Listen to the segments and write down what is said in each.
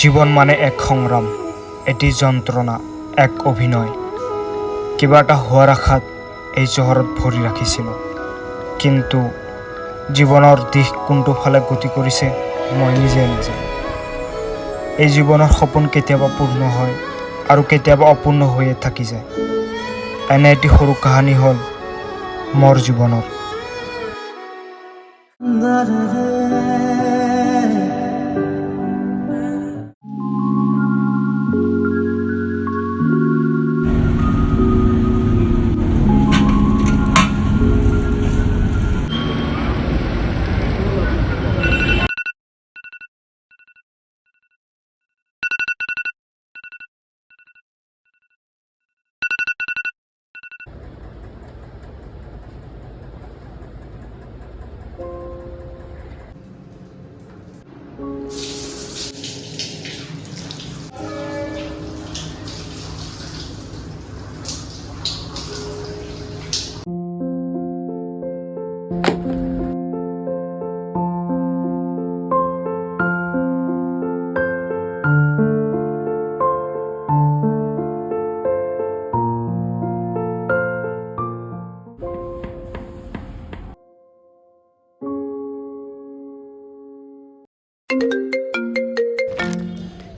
জীবন মানে এক সংগ্ৰাম, এটি যন্ত্ৰণা, এক অভিনয়। কিবা এটা হোৱাৰ আশাত এই চহৰত ভৰি ৰাখিছিলোঁ, কিন্তু জীৱনৰ দিশ কোনটো ফালে গতি কৰিছে মই নিজে নাজানো। এই জীৱনৰ সপোন কেতিয়াবা পূৰ্ণ হয় আৰু কেতিয়াবা অপূৰ্ণ হৈয়ে থাকি যায়। এনে এটি সৰু কাহিনী হ'ল মোৰ জীৱনৰ।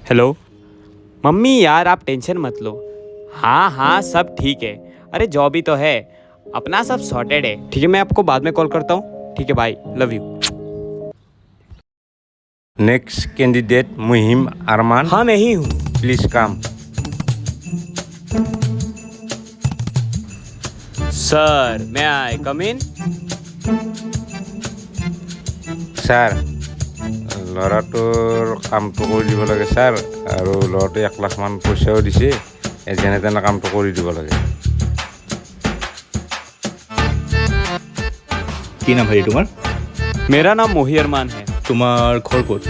हेलो मम्मी, यार आप टेंशन मत लो। हाँ हाँ, सब ठीक है। अरे जॉब ही तो है, अपना सब सॉर्टेड है। ठीक है, मैं आपको बाद में कॉल करता हूँ। ठीक है, bye, love you. Next candidate Muhim Arman. हाँ, मैं ही हूँ। Please come. सर, मैं आई कम इन? স্যাৰ ল'ৰাটোৰ কামটো কৰি দিব লাগে ছাৰ, আৰু ল'ৰাটোৱে 1 লাখমান পইচাও দিছে, যেনে তেনে কামটো কৰি দিব লাগে। কি নাম ভাই তোমাৰ? मेरा नाम मोही अरमान है। তোমাৰ ঘৰ ক'ত?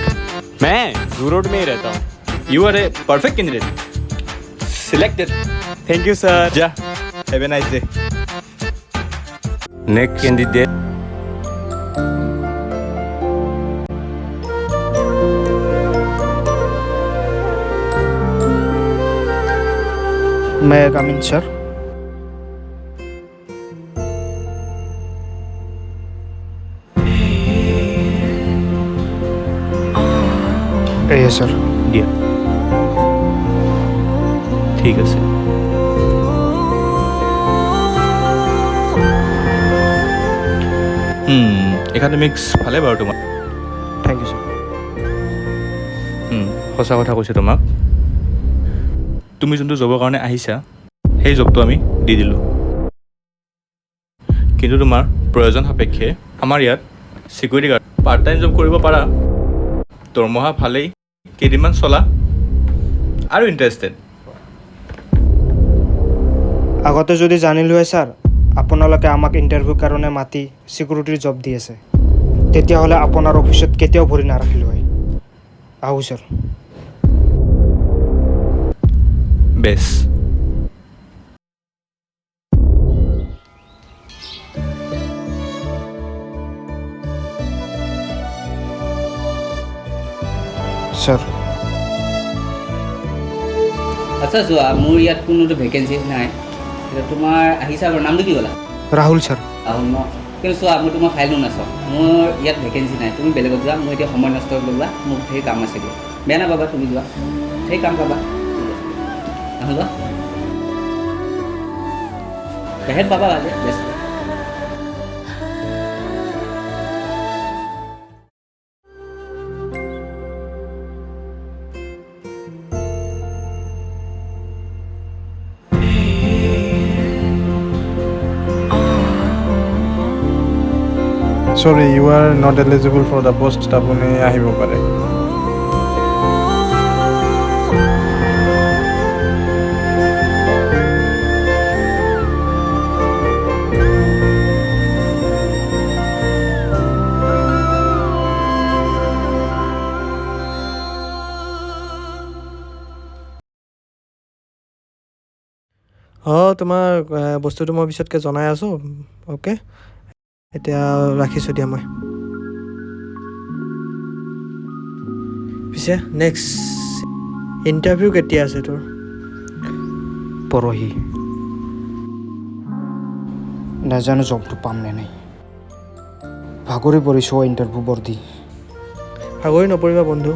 मैं जू रोड में ही रहता हूँ। You are a perfect candidate, selected. Thank you sir. যা, have a nice day. Next candidate मैं कम इन सर? ये सर। দিয়া, ঠিক আছে। একাডেমিক্স ভালে বাৰু তোমাৰ। Thank you sir. সঁচা কথা কৈছোঁ তোমাক, তুমি যোনটো জবৰ কাৰণে আহিছা সেই জবটো আমি দি দিলোঁ, কিন্তু তোমাৰ প্ৰয়োজন সাপেক্ষে আমাৰ ইয়াত security guard part time job কৰিব পাৰা। দৰমহা ভালেই, কেইদিনমান চলা আৰু ইণ্টাৰেষ্টেড। আগতে যদি জানিলোঁ হয় ছাৰ, আপোনালোকে আমাক ইণ্টাৰভিউৰ কাৰণে মাতি চিকিউৰিটিৰ জব দি আছে, তেতিয়াহ'লে আপোনাৰ অফিচত কেতিয়াও ভৰি নাৰাখিলোঁ হয়। আহোঁ ছাৰ। বেছ, ছাৰ। আচ্ছা চোৱা, মোৰ ইয়াত কোনোটো ভেকেঞ্চি নাই। এতিয়া তোমাৰ আহিছা বাৰু, নামটো কি ক'লা? ৰাহুল ছাৰ। আহোঁ ন, কিন্তু চোৱা মই তোমাৰ ফাইলটো নাচাওঁ, মোৰ ইয়াত ভেকেঞ্চি নাই। তুমি বেলেগত যোৱা, মই এতিয়া সময় নষ্ট কৰিবা, মোক ধেৰ কাম আছে দিয়া। বেয়া নাপাবা, তুমি যোৱা, ধেৰ কাম পাবা। আহোঁ যোৱা, বেহেত পাবা আজি best. Sorry, you are not eligible for the post. আপুনি আহিব পাৰে। তোমাৰ বস্তুটো মই পিছতকৈ জনাই আছোঁ। অ'কে, এতিয়া ৰাখিছোঁ দিয়া মই। পিছে নেক্সট ইণ্টাৰভিউ কেতিয়া আছে তোৰ? পৰহি নাজানো জবটো পাম নে নাই। ভাগৰি পৰিছোঁ ইণ্টাৰভিউ বৰ দি। ভাগৰি নপৰিবা বন্ধু।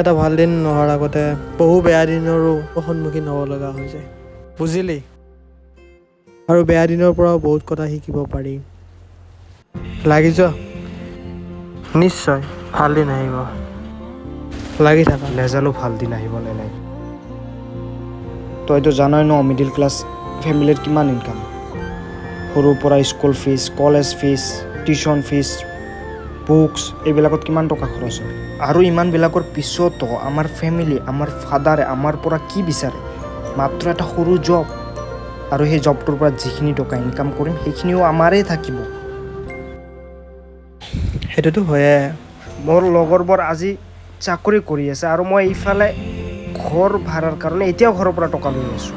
এটা ভাল দিন নোহোৱাৰ আগতে বহু বেয়া দিনৰো সন্মুখীন হ'ব লগা হৈ যায়, বুজিলি? আৰু বেয়া দিনৰ পৰাও বহুত কথা শিকিব পাৰি। লাগি যোৱা, নিশ্চয় ভাল দিন আহিব। লাগি থাকা। নেজানো ভাল দিন আহিব নে নাই। তইতো জানই ন মিডিল ক্লাছ ফেমিলিৰ কিমান ইনকাম। সৰুৰ পৰা school fees, college fees, tuition fees, books এইবিলাকত কিমান টকা খৰচ হয়। আৰু ইমানবিলাকৰ পিছতো আমাৰ ফেমিলি, আমাৰ ফাদাৰে আমাৰ পৰা কি বিচাৰে? মাত্ৰ এটা সৰু জব। আৰু সেই জবটোৰ পৰা যিখিনি টকা ইনকাম কৰিম সেইখিনিও আমাৰেই থাকিব। সেইটোতো হয়ে। মোৰ লগৰবোৰ আজি চাকৰি কৰি আছে আৰু মই এইফালে ঘৰ ভাড়াৰ কাৰণে এতিয়াও ঘৰৰ পৰা টকা লৈ আছোঁ।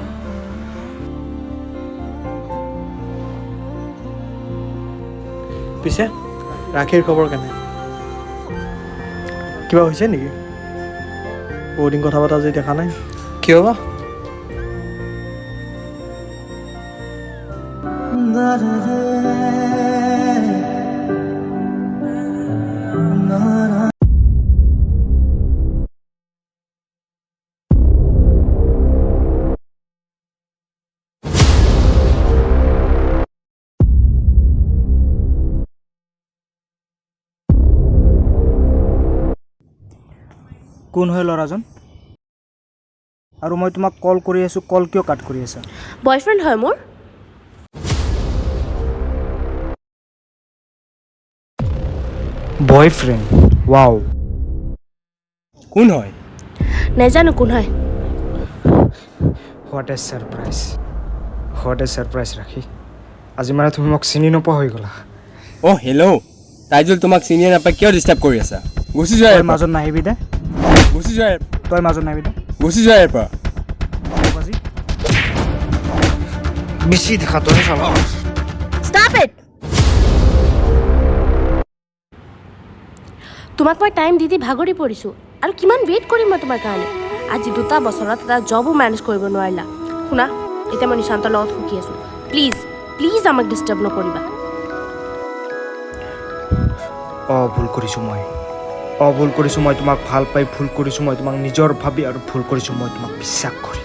পিছে ৰাখীৰ খবৰ কেনে? কিবা হৈছে নেকি? বহুত দিন কথা পতা আজি দেখা নাই, কিয় বা? কোন হয় ল'ৰাজন? আৰু মই তোমাক কল কৰি আছোঁ, কল কিয় কাট কৰি আছা? বয়ফ্ৰেণ্ড হয় মোৰ। বয়ফ্ৰেণ্ড? ৱাও। কোন হয়? নেজানো কোন হয়। What a surprise, what a surprise ৰাখি। আজি মানে তুমি মোক চিনি নোপোৱা হৈ গ'লা। অ' হেল্ল', তাইজুল তোমাক চিনিয়ে নাপায় কিয় ডিষ্টাৰ্ব কৰি আছা? গুচি যোৱা তই ইয়াৰ পৰা, মাজত নাহিবি দে, গুচি যোৱা ইয়াৰ পৰা, তই মাজত নাহিবি দে। গুচি যোৱা ইয়াৰ পৰা। বাজি বেছি দেখা তই চাবা। ষ্টাপ ইট। তোমাক মই টাইম দি দি ভাগৰি পৰিছোঁ আৰু কিমান ৱেইট কৰিম মই তোমাৰ কাৰণে। আজি 2 বছৰত এটা জবো মেনেজ কৰিব নোৱাৰিলা। শুনা, এতিয়া মই নিশান্তৰ লগত সুখী আছোঁ। প্লিজ প্লিজ আমাক ডিষ্টাৰ্ব নকৰিবা। ভুল কৰিছোঁ মই, ভুল কৰিছোঁ মই তোমাক ভাল পাই, ভুল কৰিছোঁ মই তোমাক নিজৰ ভাবি, আৰু ভুল কৰিছোঁ মই তোমাক বিশ্বাস কৰি।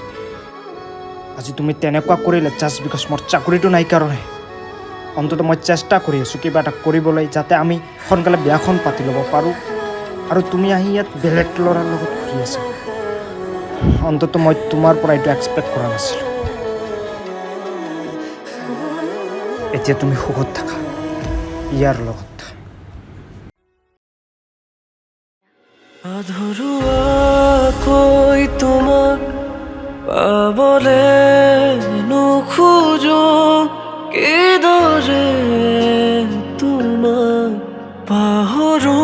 আজি তুমি তেনেকুৱা কৰিলে জাষ্ট বিকজ মোৰ চাকৰিটো নাই কাৰণে। অন্ততঃ মই চেষ্টা কৰি আছোঁ কিবা এটা কৰিবলৈ, যাতে আমি সোনকালে বিয়াখন পাতি ল'ব পাৰোঁ। আৰু তুমি আহি ইয়াত বেলেগ ল'ৰাৰ লগত ঘূৰি আছা। অন্ততঃ মই তোমাৰ পৰা এইটো এক্সপেক্ট কৰা নাছিলোঁ। এতিয়া তুমি সুখত থাকা ইয়াৰ লগত। আধৰুৱাকৈ তোমাক পাবলে নোখোজো, কিদৰে তোমাক পাহৰো।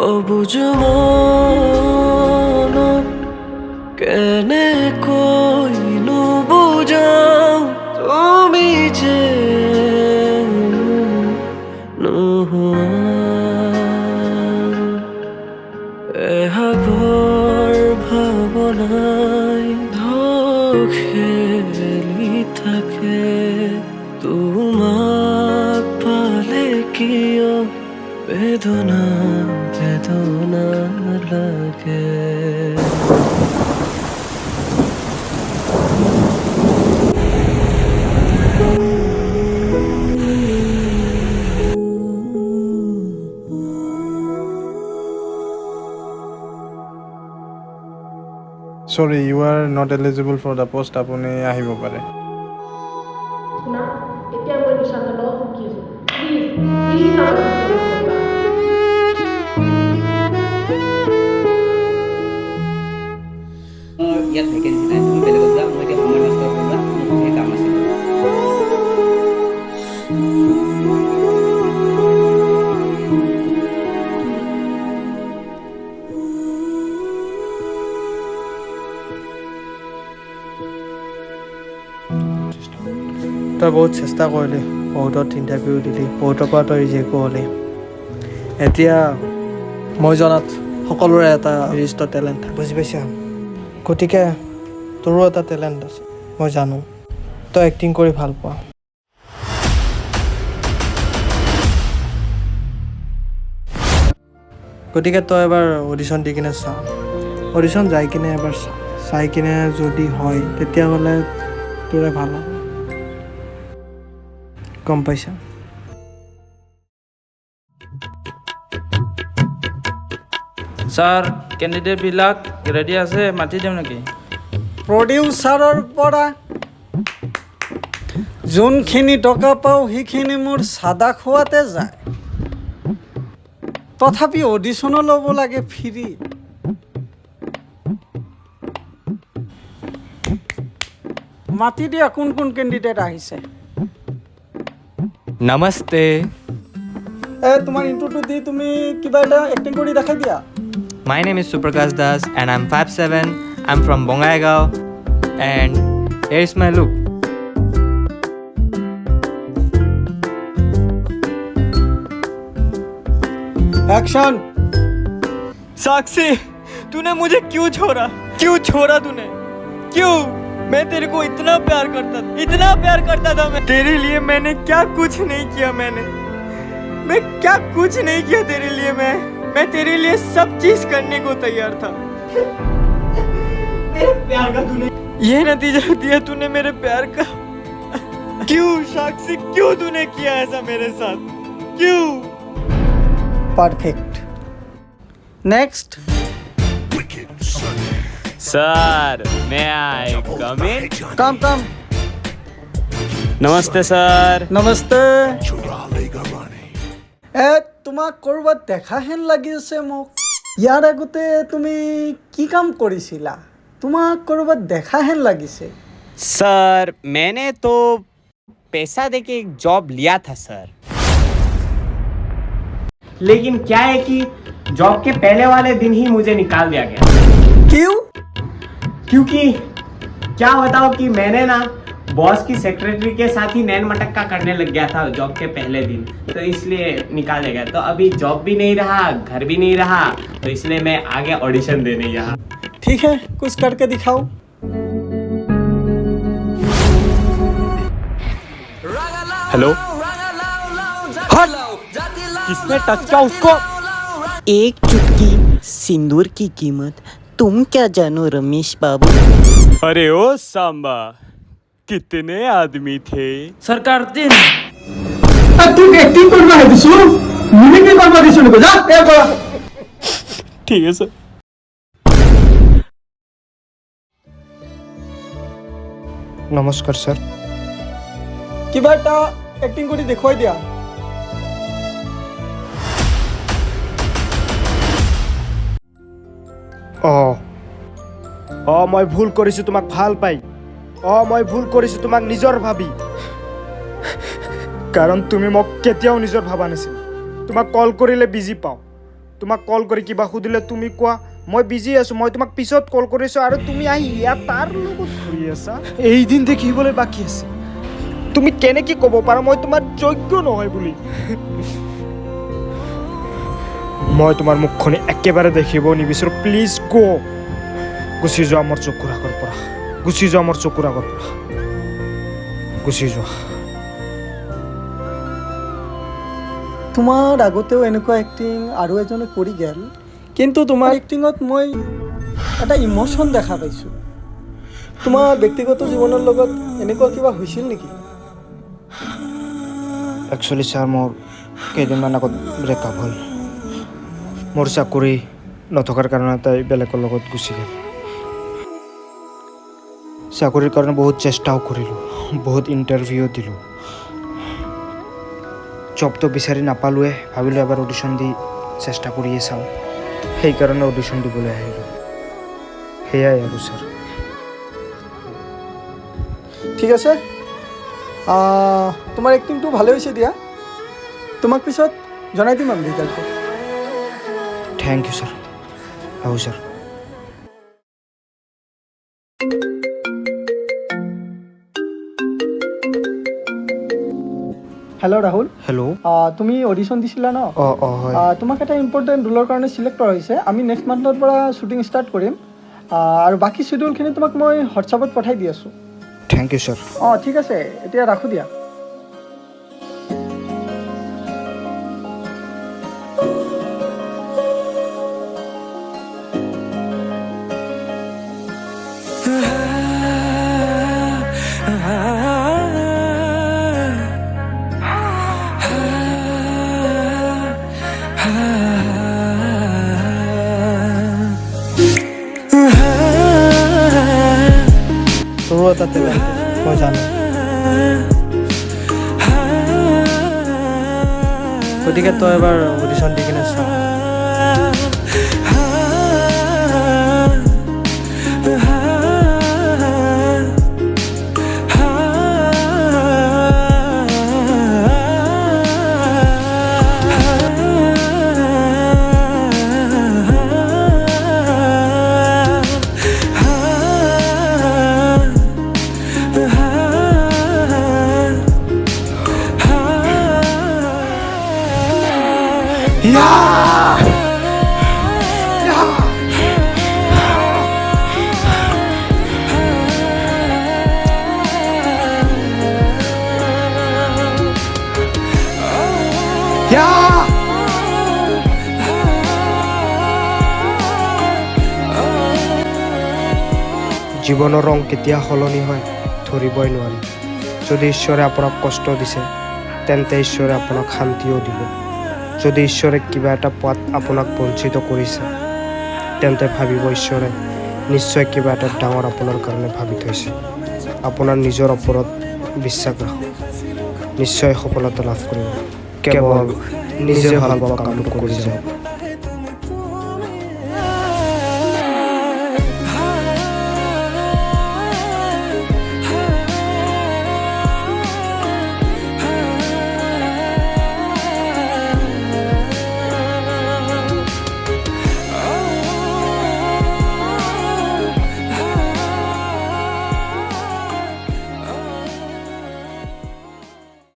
অবুজ মনক কেনেকৈ নুবুজাও, তুমি যে নোহোৱা। এহাগৰ ভাৱনাই খেলি থাকে, তোমাক পালে কিয় বেদনা বেদনা লাগে। Sorry, you are not eligible for the post. আপুনি আহিব পাৰে। শুনা, এতিয়া মই নিশান্তৰ লগত সুখী আছোঁ। প্লিজ প্লিজ আমাক ডিষ্টাৰ্ব নকৰিবা। মোৰ ইয়াত ভেকেঞ্চি নাই, তুমি বেলেগত যোৱা। মই এতিয়া সময় নষ্ট কৰিবা, মোৰ ধেৰ কাম আছে। তই বহুত চেষ্টা কৰিলি, বহুতত ইণ্টাৰভিউ দিলি, বহুতৰ পৰা তই ৰিজেক্টো হ'লি। এতিয়া মই জনাত সকলোৰে এটা নিৰ্দিষ্ট টেলেণ্ট থাকে, বুজি পাইছা? গতিকে তোৰো এটা টেলেণ্ট আছে, মই জানো। তই এক্টিং কৰি ভাল পোৱা। গতিকে তই এবাৰ অডিশ্যন দি কিনে চা, অডিশ্যন যাই কিনে এবাৰ চা, চাই কিনে যদি হয় তেতিয়াহ'লে তোৰে ভাল হ'ব, গম পাইছা? ছাৰ কেণ্ডিডেটবিলাক ৰেডি আছে, মাতি দিম নেকি? প্ৰডিউচাৰৰ পৰা যোনখিনি টকা পাওঁ সেইখিনি মোৰ চাদা খোৱাতে যায়, তথাপি অডিশ্যনো ল'ব লাগে ফ্ৰী। মাতি দিয়া কোন কোন কেণ্ডিডেট আহিছে। নমস্তে। তোমাৰ ইণ্ট্ৰ'টো দি তুমি কিবা এটা এক্টিং কৰি দেখাই দিয়া। My name is Suprakash Das and I'm 5'7". I'm from Bongaigaon and here's my look. Action. Sakshi, तूने मुझे क्यों छोड़ा? क्यों छोड़ा तूने? क्यों? मैं तेरे को इतना प्यार करता था मैं तेरे लिए। मैंने क्या कुछ नहीं किया, मैं क्या कुछ नहीं किया तेरे लिए। मैं तेरे लिए सब चीज करने को तैयार था। मेरे प्यार का तूने ये नतीजा दिया, तूने मेरे प्यार का। क्यों साक्षी, क्यों तूने किया ऐसा मेरे साथ? क्यों? परफेक्ट। नेक्स्ट। सर मैं आई कम इन? कम। नमस्ते सर। नमस्ते। তোমাক ক'ৰবাত দেখা হেন লাগি আছে মোক। ইয়াৰ আগতে তুমি কি কাম কৰিছিলা? তোমাক ক'ৰবাত দেখা হেন লাগিছে। सर मैंने तो पैसा देके एक जॉब लिया था सर, लेकिन क्या है कि जॉब के पहले वाले दिन ही मुझे निकाल दिया गया। क्यों? क्योंकि क्या बताओ कि मैंने ना बॉस की सेक्रेटरी के साथ ही नैन मटक्का करने लग गया था जॉब के पहले दिन, तो इसलिए निकाल दिया गया। तो अभी जॉब भी नहीं रहा, घर भी नहीं रहा, तो इसलिए मैं आगे ऑडिशन देने यहाँ। ठीक है, कुछ करके दिखाओ। हेलो, किसने टच किया उसको? एक चुटकी सिंदूर की कीमत तुम क्या जानो रमेश बाबू। अरे ओ सांबा, कितने आदमी थे? सरकार दिन तू एक्टिंग करवा है दिसु, मुझे भी करवा दिसु को जा। ठीक है सर। নমস্কাৰ ছাৰ। কিবা এটা এক্টিং কৰি দেখুৱাই দিয়া। মই ভুল কৰিছোঁ তোমাক ভাল পাই। মই ভুল কৰিছোঁ তোমাক নিজৰ ভাবি, কাৰণ তুমি মোক কেতিয়াও নিজৰ ভাবা নাছিল। তোমাক কল কৰিলে বিজি পাওঁ, তোমাক কল কৰি কিবা সুধিলে তুমি কোৱা মই বিজি আছোঁ, মই তোমাক পিছত কল কৰিছোঁ, আৰু তুমি আহি ইয়াত তাৰ লগত ঘূৰি আছা। এই দিন দেখিবলৈ বাকী আছে। তুমি কেনেকৈ ক'ব পাৰা মই তোমাৰ যোগ্য নহয় বুলি? মই তোমাৰ মুখখনি একেবাৰে দেখিব নিবিচাৰোঁ। প্লিজ গুচি যোৱা মোৰ চকুৰ আগৰ পৰা, গুচি যোৱা মোৰ চকুৰ আগৰ পৰা, গুচি যোৱা। তোমাৰ আগতেও এনেকুৱা এক্টিং আৰু এজনে কৰি গ'ল, কিন্তু তোমাৰ এক্টিঙত মই এটা ইম'শ্যন দেখা পাইছোঁ। তোমাৰ ব্যক্তিগত জীৱনৰ লগত এনেকুৱা কিবা হৈছিল নেকি? একচুৱেলি ছাৰ, মোৰ কেইদিনমান আগত ব্ৰেকআপ হ'ল। মোৰ চাকৰি নথকাৰ কাৰণে তাই বেলেগৰ লগত গুচি গ'ল। চাকৰিৰ কাৰণে বহুত চেষ্টাও কৰিলোঁ, বহুত ইণ্টাৰভিউ দিলোঁ, জবটো বিচাৰি নাপালোঁৱে। ভাবিলোঁ এবাৰ অডিশ্যন দি চেষ্টা কৰিয়ে চাওঁ, সেইকাৰণে অডিশ্যন দিবলৈ আহিলোঁ। সেয়াই আৰু ছাৰ। ঠিক আছে, তোমাৰ এক্টিংটো ভালে হৈছে দিয়া। তোমাক পিছত জনাই দিম আমি ৰিজাল্টটো। Thank you sir. আহোঁ ছাৰ। হেল্ল' ৰাহুল হেল্ল' তুমি অডিশ্যন দিছিলা ন হয় তোমাক এটা ইম্পৰ্টেণ্ট ৰোলৰ কাৰণে চিলেক্ট কৰা হৈছে আমি নেক্সট মান্থৰ পৰা শ্বুটিং ষ্টাৰ্ট কৰিম আৰু বাকী শ্বিডিউলখিনি তোমাক মই হোৱাটছআপত পঠাই দি আছোঁ থেংক ইউ ছাৰ ঠিক আছে এতিয়া ৰাখোঁ দিয়া তোৰো এটা টেলেণ্ট মই জানো গতিকে তই এবাৰ অডিশ্যন দি কিনে চা জীৱনৰ ৰং কেতিয়া সলনি হয় ধৰিবই নোৱাৰি যদি ঈশ্বৰে আপোনাক কষ্ট দিছে তেন্তে ঈশ্বৰে আপোনাক শান্তিও দিব যদি ঈশ্বৰে কিবা এটা পোৱাত আপোনাক বঞ্চিত কৰিছে তেন্তে ভাবিব ঈশ্বৰে নিশ্চয় কিবা এটা ডাঙৰ আপোনাৰ কাৰণে ভাবি থৈছে আপোনাৰ নিজৰ ওপৰত বিশ্বাস ৰাখক নিশ্চয় সফলতা লাভ কৰিব কেৱল নিজে ভাল পোৱা কামটো কৰি যাওক